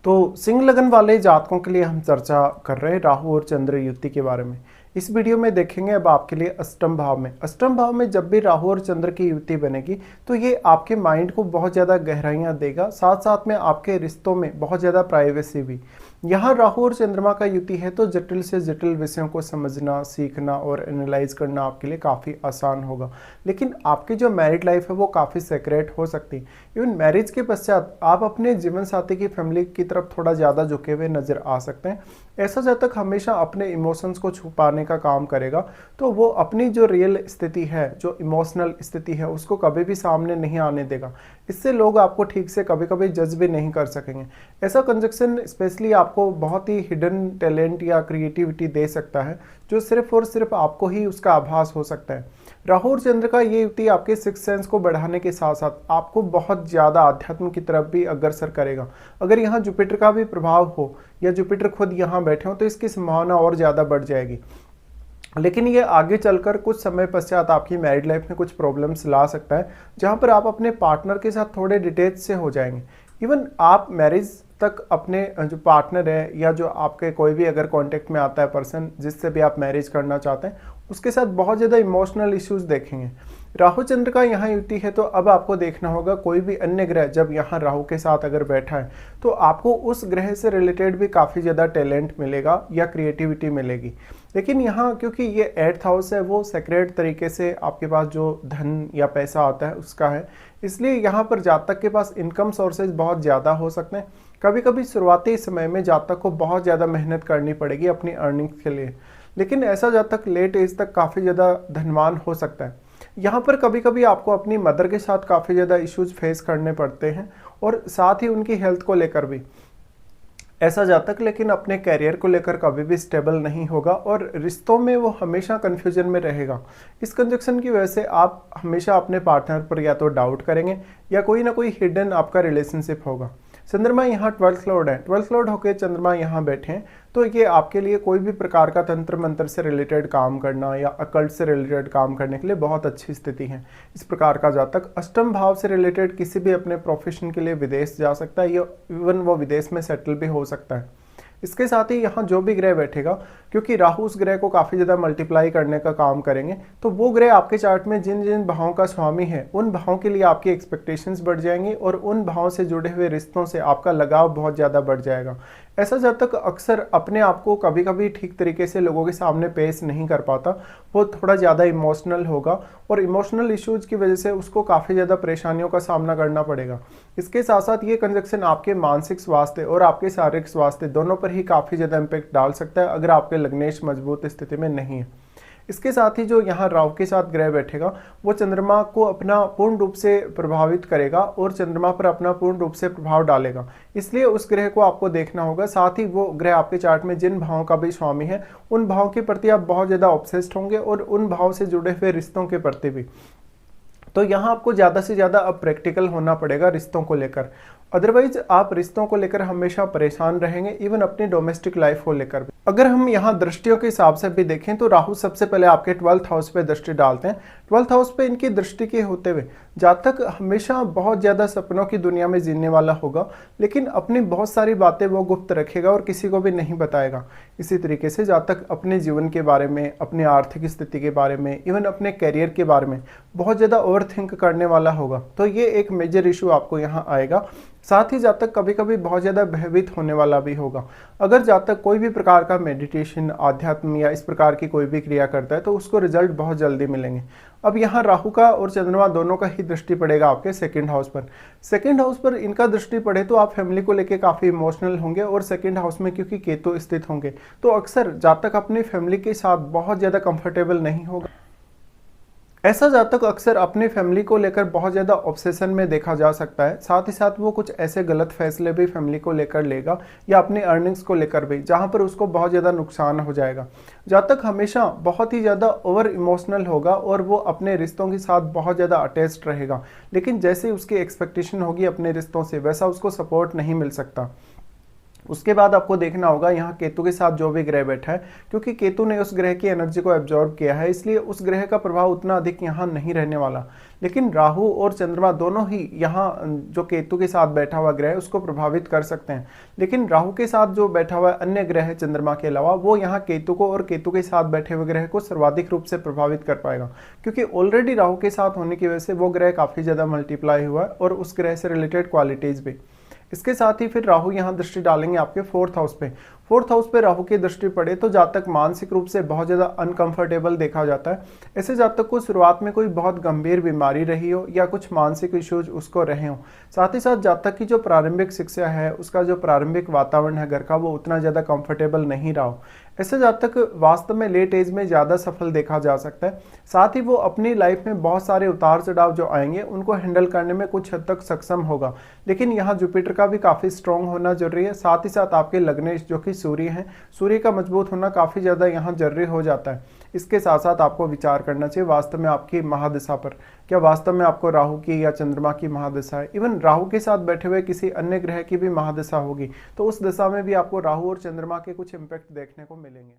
तो सिंह लगन वाले जातकों के लिए हम चर्चा कर रहे हैं राहु और चंद्र युति के बारे में। इस वीडियो में देखेंगे अब आपके लिए अष्टम भाव में जब भी राहु और चंद्र की युति बनेगी तो ये आपके माइंड को बहुत ज़्यादा गहराइयाँ देगा, साथ साथ में आपके रिश्तों में बहुत ज़्यादा प्राइवेसी भी। यहाँ राहु और चंद्रमा का युति है तो जटिल से जटिल विषयों को समझना, सीखना और एनालाइज करना आपके लिए काफ़ी आसान होगा। लेकिन आपकी जो मैरिड लाइफ है वो काफ़ी सेक्रेट हो सकती है। इवन मैरिज के पश्चात आप अपने जीवन साथी की फैमिली की तरफ थोड़ा ज़्यादा झुके हुए नजर आ सकते हैं। ऐसा जातक हमेशा अपने इमोशंस को छुपाने का काम करेगा, तो वो अपनी जो रियल स्थिति है, जो इमोशनल स्थिति है, उसको कभी भी सामने नहीं आने देगा। इससे लोग आपको ठीक से कभी कभी जज भी नहीं कर सकेंगे। ऐसा कंजक्शन स्पेशली आपको बहुत ही हिडन टैलेंट या क्रिएटिविटी दे सकता है, जो सिर्फ और सिर्फ आपको ही उसका आभास हो सकता है। राहु और चंद्र का ये युति आपके सिक्स सेंस को बढ़ाने के साथ साथ आपको बहुत ज़्यादा अध्यात्म की तरफ भी अग्रसर करेगा। अगर यहाँ जुपिटर का भी प्रभाव हो या जुपिटर खुद यहाँ बैठे हो तो इसकी संभावना और ज़्यादा बढ़ जाएगी। लेकिन ये आगे चलकर कुछ समय पश्चात आपकी मैरिड लाइफ में कुछ प्रॉब्लम्स ला सकता है, जहाँ पर आप अपने पार्टनर के साथ थोड़े डिटेच से हो जाएंगे। इवन आप मैरिज तक अपने जो पार्टनर है या जो आपके कोई भी अगर कांटेक्ट में आता है पर्सन जिससे भी आप मैरिज करना चाहते हैं, उसके साथ बहुत ज़्यादा इमोशनल इश्यूज देखेंगे। राहु चंद्र का यहाँ युति है तो अब आपको देखना होगा कोई भी अन्य ग्रह जब यहाँ राहु के साथ अगर बैठा है तो आपको उस ग्रह से रिलेटेड भी काफ़ी ज़्यादा टैलेंट मिलेगा या क्रिएटिविटी मिलेगी। लेकिन यहाँ क्योंकि ये 8th हाउस है, वो सेक्रेट तरीके से आपके पास जो धन या पैसा आता है उसका है, इसलिए यहाँ पर जातक के पास इनकम सोर्सेज बहुत ज़्यादा हो सकते हैं। कभी कभी शुरुआती समय में जातक को बहुत ज़्यादा मेहनत करनी पड़ेगी अपनी अर्निंग्स के लिए, लेकिन ऐसा जातक लेट एज तक काफ़ी ज़्यादा धनवान हो सकता है। यहाँ पर कभी कभी आपको अपनी मदर के साथ काफ़ी ज़्यादा इश्यूज फेस करने पड़ते हैं और साथ ही उनकी हेल्थ को लेकर भी। ऐसा जातक लेकिन अपने कैरियर को लेकर कभी भी स्टेबल नहीं होगा और रिश्तों में वो हमेशा कन्फ्यूजन में रहेगा। इस कंजक्शन की वजह से आप हमेशा अपने पार्टनर पर या तो डाउट करेंगे या कोई ना कोई हिडन आपका रिलेशनशिप होगा। चंद्रमा यहाँ 12th लॉर्ड है, 12th लॉर्ड होकर चंद्रमा यहाँ बैठे हैं तो ये आपके लिए कोई भी प्रकार का तंत्र मंत्र से रिलेटेड काम करना या अकल्ट से रिलेटेड काम करने के लिए बहुत अच्छी स्थिति है। इस प्रकार का जातक अष्टम भाव से रिलेटेड किसी भी अपने प्रोफेशन के लिए विदेश जा सकता है या इवन वो विदेश में सेटल भी हो सकता है। इसके साथ ही यहाँ जो भी ग्रह बैठेगा, क्योंकि राहु उस ग्रह को काफ़ी ज़्यादा मल्टीप्लाई करने का काम करेंगे, तो वो ग्रह आपके चार्ट में जिन जिन भावों का स्वामी है उन भावों के लिए आपकी एक्सपेक्टेशंस बढ़ जाएंगी और उन भावों से जुड़े हुए रिश्तों से आपका लगाव बहुत ज़्यादा बढ़ जाएगा। ऐसा जातक अक्सर अपने आप को कभी कभी ठीक तरीके से लोगों के सामने पेश नहीं कर पाता, वो थोड़ा ज़्यादा इमोशनल होगा और इमोशनल इश्यूज की वजह से उसको काफ़ी ज़्यादा परेशानियों का सामना करना पड़ेगा। इसके साथ साथ ये कंजक्शन आपके मानसिक स्वास्थ्य और आपके शारीरिक स्वास्थ्य दोनों पर ही काफ़ी ज़्यादा इम्पैक्ट डाल सकता है अगर आपके लग्नेश मजबूत स्थिति में नहीं है। इसके साथ ही जो यहाँ राहु के साथ ग्रह बैठेगा वो चंद्रमा को अपना पूर्ण रूप से प्रभावित करेगा और चंद्रमा पर अपना पूर्ण रूप से प्रभाव डालेगा, इसलिए उस ग्रह को आपको देखना होगा। साथ ही वो ग्रह आपके चार्ट में जिन भावों का भी स्वामी है उन भावों के प्रति आप बहुत ज़्यादा ऑब्सेस्ड होंगे और उन भावों से जुड़े हुए रिश्तों के प्रति भी। तो यहाँ आपको ज़्यादा से ज़्यादा अब प्रैक्टिकल होना पड़ेगा रिश्तों को लेकर, अदरवाइज आप रिश्तों को लेकर हमेशा परेशान रहेंगे, इवन अपनी डोमेस्टिक लाइफ को लेकर भी। अगर हम यहाँ दृष्टियों के हिसाब से भी देखें तो राहु सबसे पहले आपके 12th हाउस पे दृष्टि डालते हैं। 12th हाउस पे इनकी दृष्टि के होते हुए जातक हमेशा बहुत ज़्यादा सपनों की दुनिया में जीने वाला होगा, लेकिन अपनी बहुत सारी बातें वो गुप्त रखेगा और किसी को भी नहीं बताएगा। इसी तरीके से जातक अपने जीवन के बारे में, अपनी आर्थिक स्थिति के बारे में, इवन अपने कैरियर के बारे में बहुत ज़्यादा ओवर थिंक करने वाला होगा, तो ये एक मेजर इशू आपको यहाँ आएगा। साथ ही जातक कभी कभी बहुत ज़्यादा भयभीत होने वाला भी होगा। अगर जातक कोई भी प्रकार का मेडिटेशन, आध्यात्म या इस प्रकार की कोई भी क्रिया करता है तो उसको रिजल्ट बहुत जल्दी मिलेंगे। अब यहाँ राहु का और चंद्रमा दोनों का ही दृष्टि पड़ेगा आपके 2nd हाउस पर। 2nd हाउस पर इनका दृष्टि पड़े तो आप फैमिली को लेके काफ़ी इमोशनल होंगे और 2nd हाउस में क्योंकि केतु स्थित होंगे तो अक्सर जातक अपनी फैमिली के साथ बहुत ज़्यादा कंफर्टेबल नहीं होगा। ऐसा जातक अक्सर अपनी फैमिली को लेकर बहुत ज़्यादा ऑब्सेशन में देखा जा सकता है। साथ ही साथ वो कुछ ऐसे गलत फैसले भी फैमिली को लेकर लेगा या अपनी अर्निंग्स को लेकर भी, जहाँ पर उसको बहुत ज़्यादा नुकसान हो जाएगा। जातक हमेशा बहुत ही ज़्यादा ओवर इमोशनल होगा और वो अपने रिश्तों के साथ बहुत ज़्यादा अटैच्ड रहेगा, लेकिन जैसे उसकी एक्सपेक्टेशन होगी अपने रिश्तों से वैसा उसको सपोर्ट नहीं मिल सकता। उसके बाद आपको देखना होगा यहाँ केतु के साथ जो भी ग्रह बैठा है, क्योंकि केतु ने उस ग्रह की एनर्जी को एब्जॉर्ब किया है, इसलिए उस ग्रह का प्रभाव उतना अधिक यहाँ नहीं रहने वाला। लेकिन राहु और चंद्रमा दोनों ही यहाँ जो केतु के साथ बैठा हुआ ग्रह है उसको प्रभावित कर सकते हैं। लेकिन राहु के साथ जो बैठा हुआ अन्य ग्रह है चंद्रमा के अलावा, वो यहाँ केतु को और केतु के साथ बैठे हुए ग्रह को सर्वाधिक रूप से प्रभावित कर पाएगा, क्योंकि ऑलरेडी राहु के साथ होने की वजह से वो ग्रह काफी ज्यादा मल्टीप्लाई हुआ है और उस ग्रह से रिलेटेड क्वालिटीज भी। इसके साथ ही फिर राहु यहाँ दृष्टि डालेंगे आपके 4th हाउस पे। 4th हाउस पे राहु की दृष्टि पड़े तो जातक मानसिक रूप से बहुत ज्यादा अनकंफर्टेबल देखा जाता है। ऐसे जातक को शुरुआत में कोई बहुत गंभीर बीमारी रही हो या कुछ मानसिक इश्यूज उसको रहे हो। साथ ही साथ जातक की जो प्रारंभिक शिक्षा है, उसका जो प्रारंभिक वातावरण है घर का, वो उतना ज्यादा कंफर्टेबल नहीं रहा हो। ऐसे जातक वास्तव में लेट एज में ज्यादा सफल देखा जा सकता है। साथ ही वो अपनी लाइफ में बहुत सारे उतार चढ़ाव जो आएंगे उनको हैंडल करने में कुछ हद तक सक्षम होगा। लेकिन यहाँ जुपिटर का भी काफी स्ट्रांग होना जरूरी है। साथ ही साथ आपके लग्नेश जो कि सूर्य हैं, सूर्य का मजबूत होना काफी ज्यादा यहाँ जरूरी हो जाता है। इसके साथ साथ आपको विचार करना चाहिए वास्तव में आपकी महादशा पर, क्या वास्तव में आपको राहु की या चंद्रमा की महादशा है। इवन राहु के साथ बैठे हुए किसी अन्य ग्रह की भी महादशा होगी तो उस दशा में भी आपको राहु और चंद्रमा के कुछ इंपैक्ट देखने को मिलेंगे।